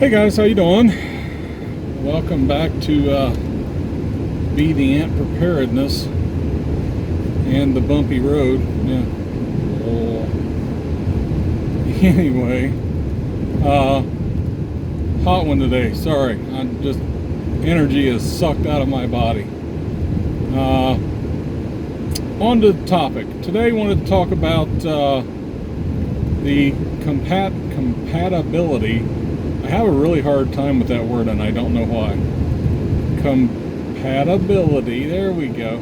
Hey guys, how you doing? Welcome back to Be the Ant Preparedness and the bumpy road. Yeah. Oh. Anyway, hot one today. Sorry, I'm just energy is sucked out of my body. On to the topic. Today, I wanted to talk about the compatibility. I have a really hard time with that word, and I don't know why. Compatibility, there we go.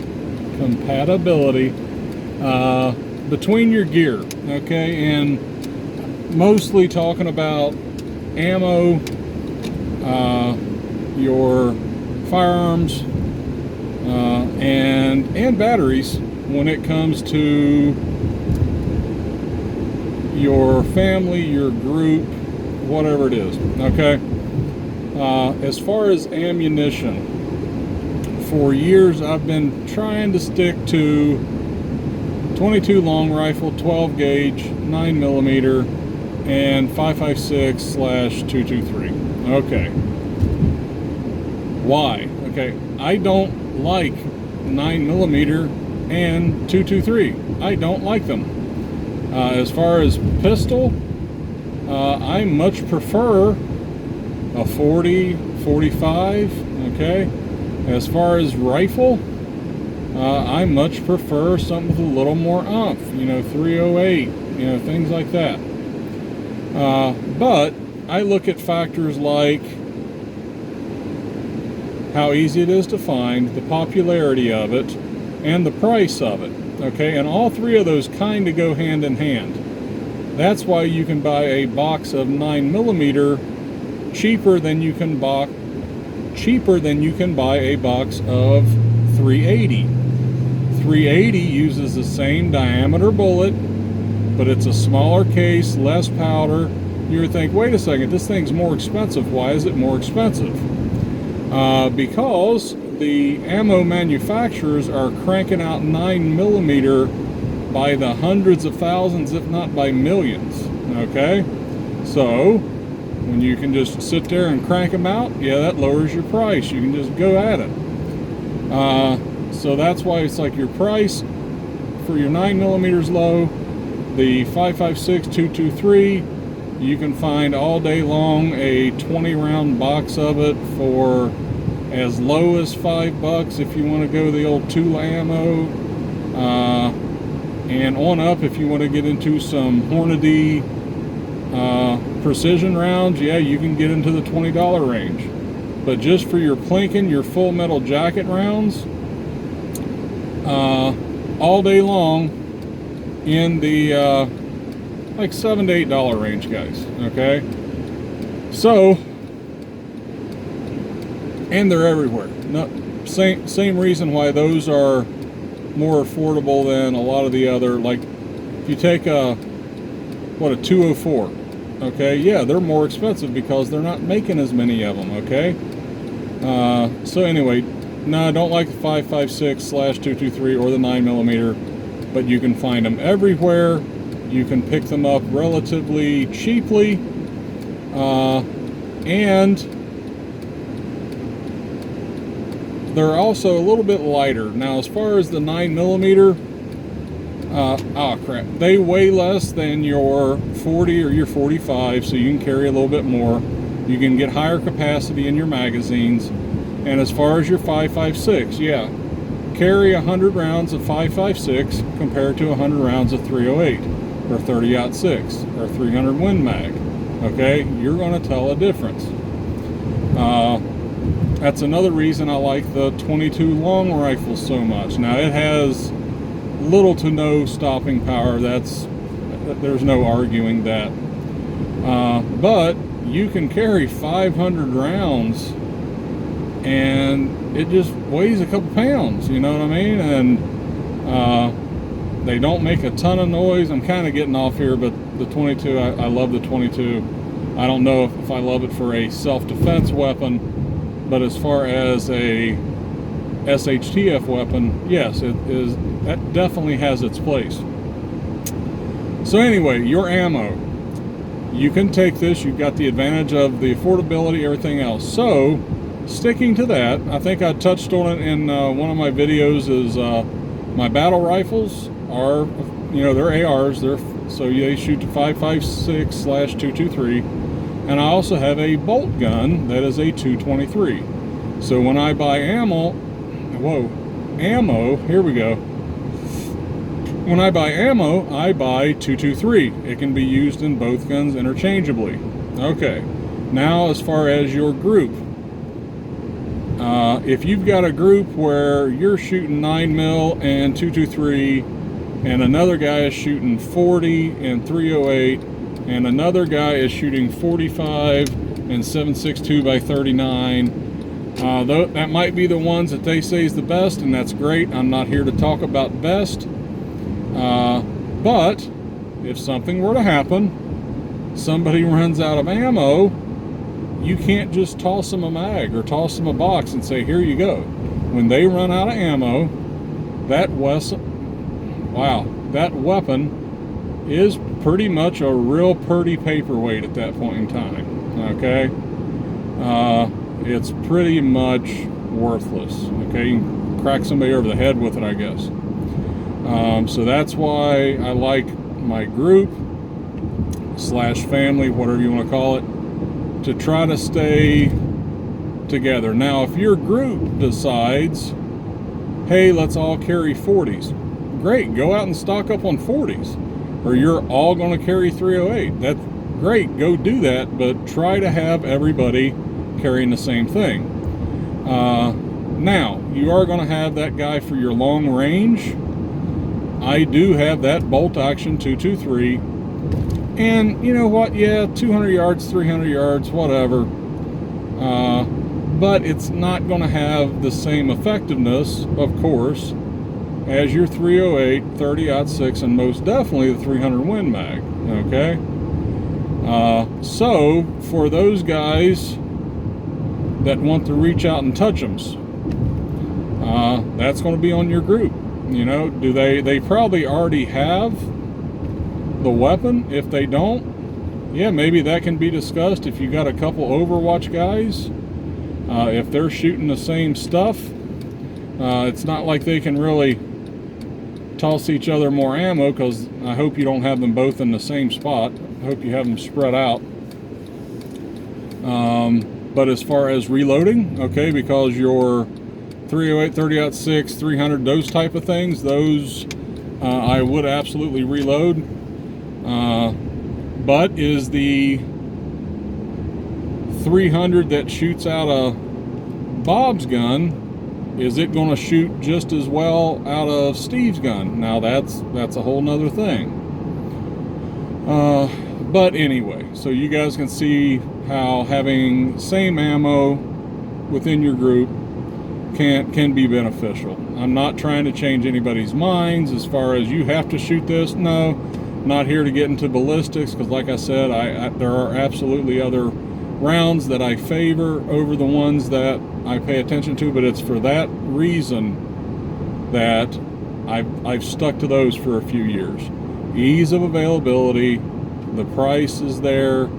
Compatibility between your gear, okay? And mostly talking about ammo, your firearms, and batteries when it comes to your family, your group, whatever it is, okay? As far as ammunition, for years I've been trying to stick to 22 long rifle, 12 gauge, 9mm, and 5.56/223. Okay. Why? Okay, I don't like 9mm and 223. I don't like them. As far as pistol, I much prefer a 40, 45, okay? As far as rifle, I much prefer something with a little more oomph, 308, things like that. But I look at factors like how easy it is to find, the popularity of it, and the price of it, okay? And all three of those kind of go hand in hand. That's why you can buy a box of 9mm cheaper than you can buy a box of 380. 380 uses the same diameter bullet, but it's a smaller case, less powder. You would think, wait a second, this thing's more expensive. Why is it more expensive? Because the ammo manufacturers are cranking out 9mm by the hundreds of thousands, if not by millions, okay? So, when you can just sit there and crank them out, yeah, that lowers your price. You can just go at it. So that's why it's like your price for your 9mm low, the 5.56, 223, you can find all day long a 20-round box of it for as low as $5 if you want to go the old tool ammo, and on up if you want to get into some Hornady precision rounds. Yeah, you can get into the $20 range. But just for your plinking, your full metal jacket rounds, all day long in the like $7 to $8 range, guys, okay? So, and they're everywhere. Same reason why those are more affordable than a lot of the other, like if you take a 204, okay, yeah, they're more expensive because they're not making as many of them, okay? So anyway, no, I don't like the 5.56/223 or the 9mm, but you can find them everywhere. You can pick them up relatively cheaply, and they're also a little bit lighter. Now, as far as the 9mm, they weigh less than your 40 or your 45, so you can carry a little bit more. You can get higher capacity in your magazines. And as far as your 5.56, yeah, carry 100 rounds of 5.56 compared to 100 rounds of 308 or 30-06 or 300 Win Mag. Okay, you're going to tell a difference. That's another reason I like the 22 long rifle so much. Now, it has little to no stopping power. There's no arguing that. But you can carry 500 rounds and it just weighs a couple pounds, you know what I mean? And they don't make a ton of noise. I'm kind of getting off here, but the 22, I love the 22. I don't know if I love it for a self-defense weapon, but as far as a shtf weapon, yes, it is. That definitely has its place. So anyway, your ammo. you can take this. You've got the advantage of the affordability, everything else. So, sticking to that, I think I touched on it in one of my videos, is my battle rifles are, they're ARs. So they shoot to 5.56/223. And I also have a bolt gun that is a 223. So when I buy ammo, here we go. When I buy ammo, I buy 223. It can be used in both guns interchangeably. Okay, now as far as your group, if you've got a group where you're shooting 9mm and 223, and another guy is shooting 40 and 308, and another guy is shooting 45 and 7.62 by 39, that might be the ones that they say is the best, and that's great. I'm not here to talk about best. But if something were to happen, somebody runs out of ammo, you can't just toss them a mag or toss them a box and say, here you go. When they run out of ammo, that weapon is pretty much a real pretty paperweight at that point in time. Okay? It's pretty much worthless. Okay? You can crack somebody over the head with it, I guess. So that's why I like my group / family, whatever you want to call it, to try to stay together. Now, if your group decides, hey, let's all carry 40s, great, go out and stock up on 40s. Or you're all going to carry 308, that's great, go do that, but try to have everybody carrying the same thing. Now, you are going to have that guy for your long range. I do have that bolt action 223, and you know what, yeah, 200 yards, 300 yards, whatever, but it's not going to have the same effectiveness, of course, as your 308, 30-06, and most definitely the 300 Win Mag. Okay, so for those guys that want to reach out and touch them, that's going to be on your group. Do they probably already have the weapon? If they don't, yeah, maybe that can be discussed. If you got a couple Overwatch guys, if they're shooting the same stuff, it's not like they can really toss each other more ammo, because I hope you don't have them both in the same spot. I hope you have them spread out. But as far as reloading, okay, because your 308, 30-06, 300, those type of things, those I would absolutely reload. But is the 300 that shoots out a Bob's gun, is it going to shoot just as well out of Steve's gun? Now that's a whole nother thing. But anyway, so you guys can see how having same ammo within your group can be beneficial. I'm not trying to change anybody's minds as far as you have to shoot this. No, not here to get into ballistics, because like I said, there are absolutely other rounds that I favor over the ones that I pay attention to, but it's for that reason that I've stuck to those for a few years. Ease of availability, the price is there,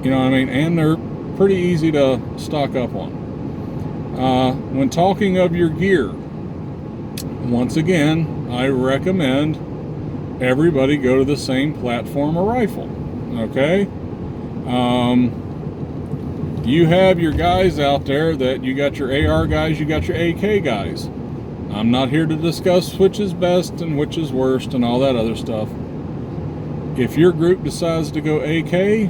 and they're pretty easy to stock up on. When talking of your gear, once again, I recommend everybody go to the same platform or rifle. Okay? You have your guys out there that you got your AR guys, you got your AK guys. I'm not here to discuss which is best and which is worst and all that other stuff. If your group decides to go AK,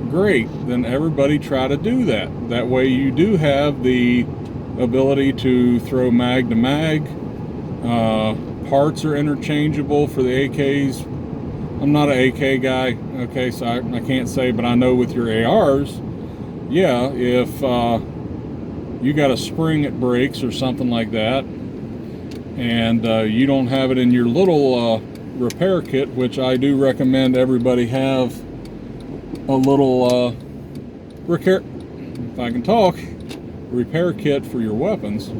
great, then everybody try to do that. That way you do have the ability to throw mag to mag. Parts are interchangeable for the AKs. I'm not an AK guy, okay, so I can't say, but I know with your ARs, yeah, if you got a spring that breaks or something like that, and you don't have it in your little repair kit, which I do recommend everybody have a little repair kit for your weapons.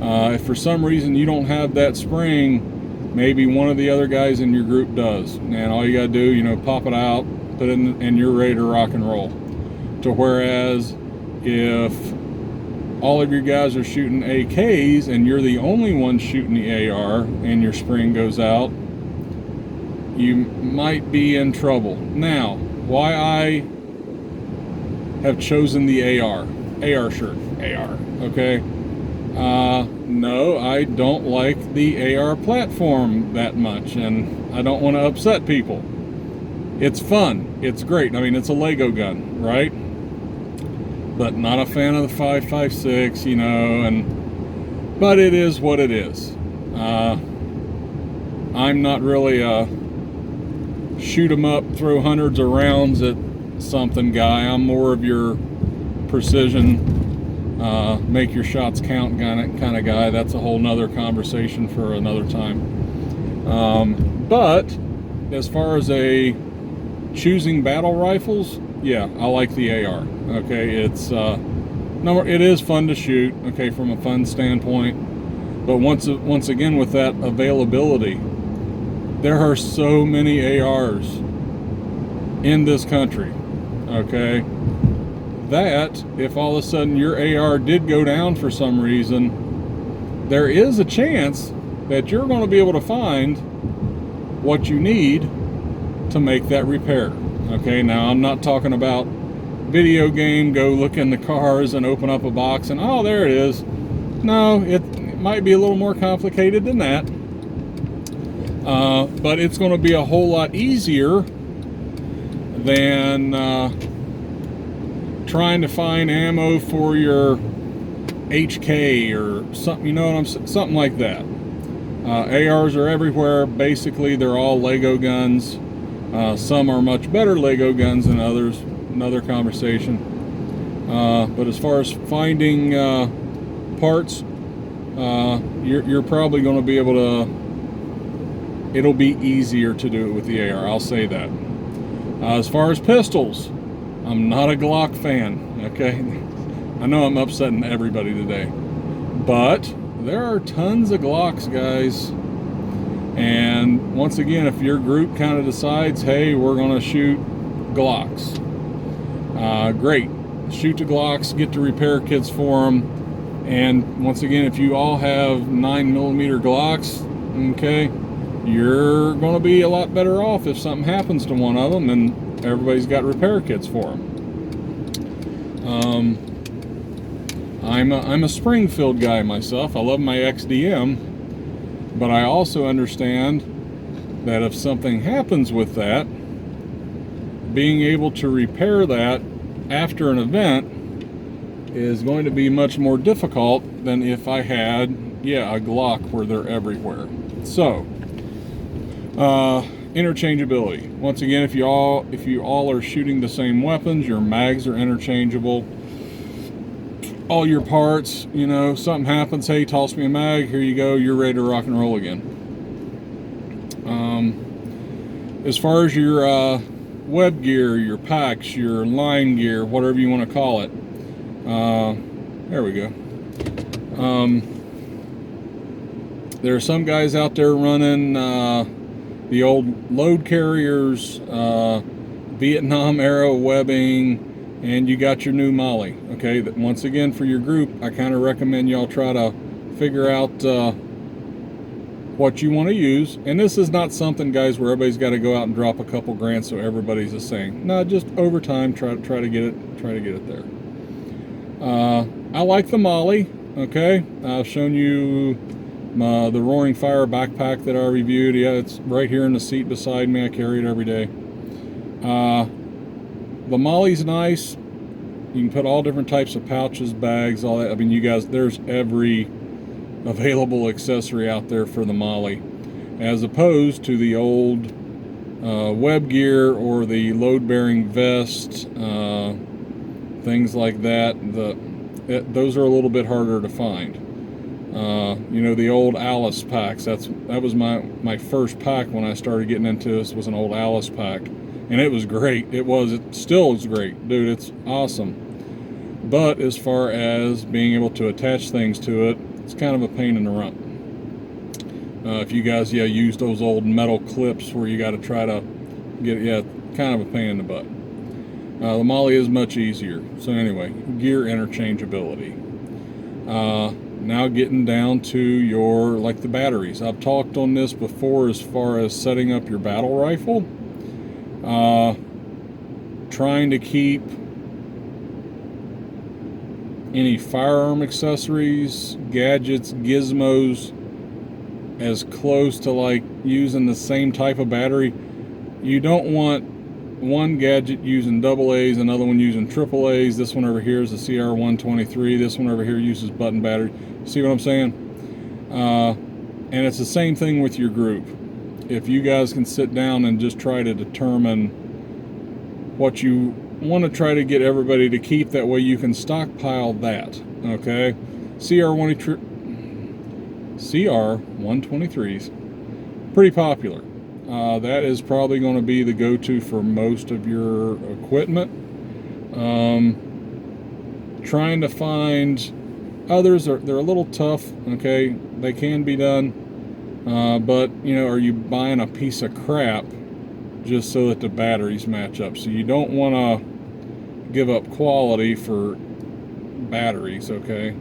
If for some reason you don't have that spring, maybe one of the other guys in your group does, and all you gotta do, pop it out, it and you're ready to rock and roll. To whereas if all of your guys are shooting AKs and you're the only one shooting the AR and your spring goes out, you might be in trouble. Now, why I have chosen the AR shirt, okay? No, I don't like the AR platform that much, and I don't want to upset people. It's fun, it's great. I mean, it's a Lego gun, right? But not a fan of the 5.56, you know, but it is what it is. I'm not really a shoot 'em up, throw hundreds of rounds at something guy. I'm more of your precision, make your shots count kind of guy. That's a whole nother conversation for another time. But as far as choosing battle rifles, yeah, I like the AR. Okay, it is fun to shoot. Okay, from a fun standpoint. But once again, with that availability, there are so many ARs in this country. Okay, that if all of a sudden your AR did go down for some reason, there is a chance that you're going to be able to find what you need to make that repair. Okay, now I'm not talking about video game, go look in the cars and open up a box and oh, there it is. No, it might be a little more complicated than that. But it's going to be a whole lot easier than trying to find ammo for your HK or something, you know what something like that. ARs are everywhere. Basically, they're all Lego guns. Some are much better Lego guns than others. Another conversation. But as far as finding parts, you're probably going to be able to. It'll be easier to do it with the AR. I'll say that. As far as pistols, I'm not a Glock fan. Okay, I know I'm upsetting everybody today, but there are tons of Glocks, guys. And once again, if your group kind of decides, hey, we're going to shoot Glocks, great. Shoot the Glocks, get the repair kits for them. And once again, if you all have 9mm Glocks, okay, you're going to be a lot better off if something happens to one of them and everybody's got repair kits for them. I'm a Springfield guy myself. I love my XDM, but I also understand that if something happens with that, being able to repair that after an event is going to be much more difficult than if I had, a Glock where they're everywhere. So, interchangeability. Once again, if you all are shooting the same weapons, your mags are interchangeable. All your parts, you know, something happens, hey, toss me a mag, here you go, you're ready to rock and roll again. As far as your web gear, your packs, your line gear, whatever you want to call it, there we go. There are some guys out there running the old load carriers, Vietnam era webbing, and you got your new molly. Okay, once again, for your group, I kind of recommend y'all try to figure out what you want to use. And this is not something, guys, where everybody's got to go out and drop a couple grand so everybody's the same. No, just over time, try to get it there. I like the molly. Okay, I've shown you the Roaring Fire backpack that I reviewed. Yeah, it's right here in the seat beside me. I carry it every day. The molly's nice. You can put all different types of pouches, bags, all that. I mean, you guys, there's every available accessory out there for the molly, as opposed to the old web gear or the load-bearing vest, things like that. Those are a little bit harder to find. You know, the old Alice packs. That was my first pack when I started getting into this. Was an old Alice pack, and it was great. It still is great, dude. It's awesome. But as far as being able to attach things to it, it's kind of a pain in the rump. If you guys use those old metal clips where you got to try to get kind of a pain in the butt. The Molly is much easier. So anyway, gear interchangeability. Now getting down to your, like the batteries. I've talked on this before as far as setting up your battle rifle. Trying to keep any firearm accessories, gadgets, gizmos as close to like using the same type of battery. You don't want one gadget using AA's, another one using AAA's. This one over here is a CR123. This one over here uses button battery. See what I'm saying? And it's the same thing with your group. If you guys can sit down and just try to determine what you want to try to get everybody to keep, that way you can stockpile that. Okay? CR123s, pretty popular. That is probably going to be the go-to for most of your equipment. Trying to find others, they're a little tough. Okay, they can be done, but you know, are you buying a piece of crap just so that the batteries match up? So you don't want to give up quality for batteries. Okay,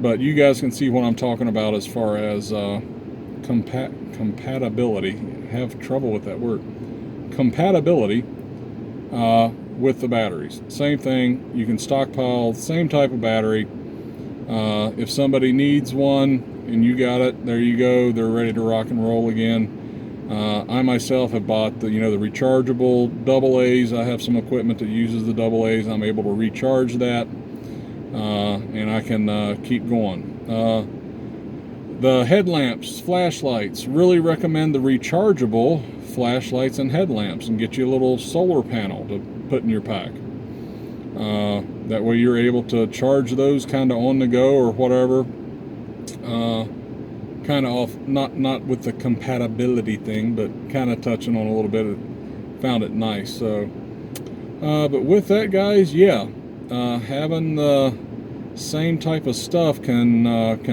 but you guys can see what I'm talking about as far as compatibility. Have trouble with that word. Compatibility with the batteries. Same thing. You can stockpile same type of battery. If somebody needs one and you got it, there you go. They're ready to rock and roll again. I myself have bought the rechargeable AA's. I have some equipment that uses the AA's. I'm able to recharge that, and I can keep going. The headlamps, flashlights, really recommend the rechargeable flashlights and headlamps, and get you a little solar panel to put in your pack. That way you're able to charge those kind of on the go or whatever. Kind of off, not with the compatibility thing, but kind of touching on a little bit. Found it nice. So, but with that, guys, yeah, having the same type of stuff can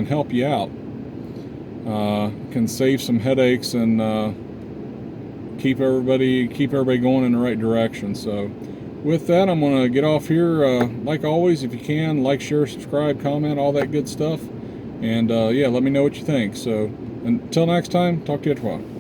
help you out. Can save some headaches and keep everybody going in the right direction. So with that, I'm going to get off here. Like always, if you can, like, share, subscribe, comment, all that good stuff. And yeah, let me know what you think. So until next time, talk to you at 12.